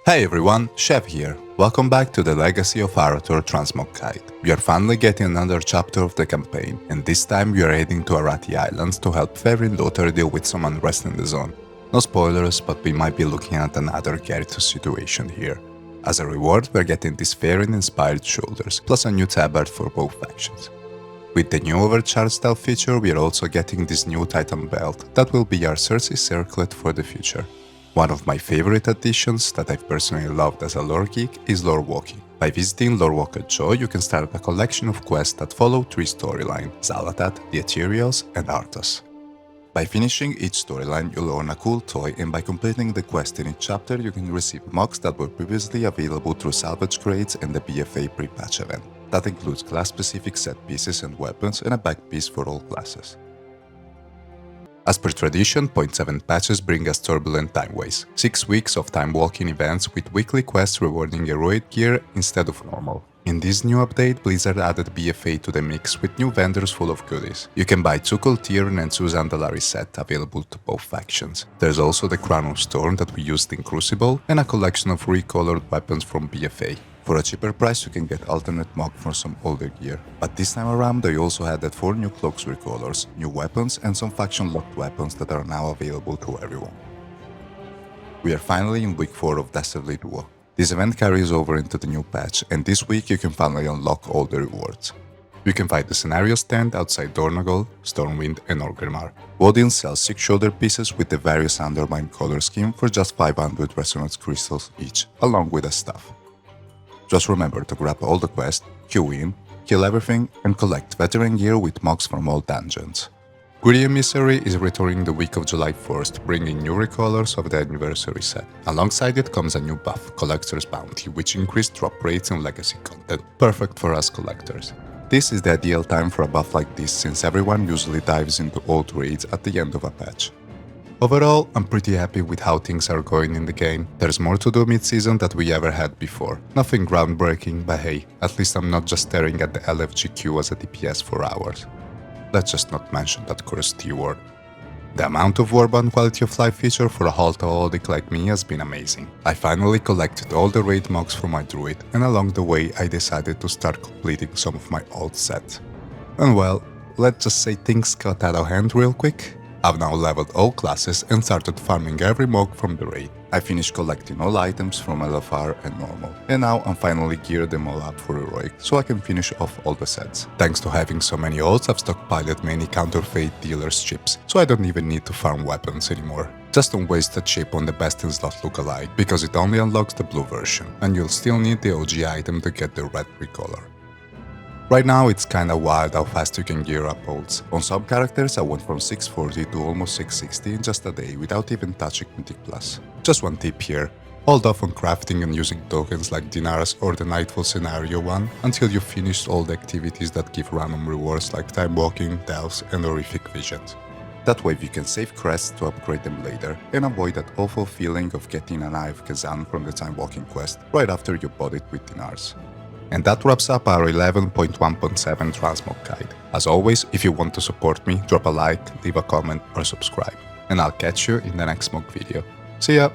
Hey everyone, Chef here. Welcome back to the Legacy of Arathor Transmog guide. We are finally getting another chapter of the campaign, and this time we are heading to Arathor Islands to help Fairy and Lothar deal with some unrest in the zone. No spoilers, but we might be looking at another Gyarados situation here. As a reward, we're getting these Fairy-inspired shoulders, plus a new tabard for both factions. With the new overcharged stealth feature, we are also getting this new Titan belt that will be our Cersei circlet for the future. One of my favorite additions that I've personally loved as a lore geek is Lorewalking. By visiting Lorewalking Tw, you can start a collection of quests that follow three storylines: Xal'atath, the Ethereals, and Arthas. By finishing each storyline, you'll earn a cool toy, and by completing the quest in each chapter, you can receive mogs that were previously available through salvage crates and the BfA pre-patch event. That includes class-specific set pieces and weapons, and a back piece for all classes. As per tradition, 0.7 patches bring us turbulent timeways, 6 weeks of time-walking events with weekly quests rewarding heroic gear instead of normal. In this new update, Blizzard added BfA to the mix with new vendors full of goodies. You can buy 2 Cultiran and 2 Illidari set available to both factions. There's also the Crown of Storm that we used in Crucible, and a collection of recolored weapons from BfA. For a cheaper price, you can get alternate mog for some older gear. But this time around, they also added 4 new cloaks recolors, new weapons, and some faction-locked weapons that are now available to everyone. We are finally in week 4 of Dastardly Duo. This event carries over into the new patch, and this week you can finally unlock all the rewards. You can find the scenario stand outside Dornogold, Stormwind, and Orgrimmar. Wodin sells 6 shoulder pieces with the various Undermine color scheme for just 500 resonance crystals each, along with a staff. Just remember to grab all the quests, queue in, kill everything, and collect veteran gear with mogs from all dungeons. Greedy Emissary is returning the week of July 1st, bringing new recolors of the anniversary set. Alongside it comes a new buff, Collector's Bounty, which increased drop rates and legacy content, perfect for us collectors. This is the ideal time for a buff like this, since everyone usually dives into old raids at the end of a patch. Overall, I'm pretty happy with how things are going in the game. There's more to do mid-season than we ever had before. Nothing groundbreaking, but hey, at least I'm not just staring at the LFGQ as a DPS for hours. Let's just not mention that cursed T-word. The amount of Warbound quality of life feature for a Haltaodic like me has been amazing. I finally collected all the raid mogs for my Druid, and along the way I decided to start completing some of my old sets. And well, let's just say things got out of hand real quick. I've now leveled all classes and started farming every mog from the raid. I finished collecting all items from LFR and normal, and now I'm finally geared them all up for heroic, so I can finish off all the sets. Thanks to having so many ults, I've stockpiled many counterfeit dealers chips, so I don't even need to farm weapons anymore. Just don't waste a chip on the best in slot lookalike, because it only unlocks the blue version, and you'll still need the OG item to get the red recolor. Right now it's kinda wild how fast you can gear up ults. On some characters I went from 640 to almost 660 in just a day without even touching Mythic Plus. Just one tip here, hold off on crafting and using tokens like Dinars or the Nightfall Scenario one until you've finished all the activities that give random rewards like Time Walking, Delves, and Horrific Visions. That way you can save crests to upgrade them later and avoid that awful feeling of getting an Eye of Kazan from the Time Walking quest right after you bought it with Dinars. And that wraps up our 11.1.7 Transmog guide. As always, if you want to support me, drop a like, leave a comment or subscribe. And I'll catch you in the next Mog video. See ya!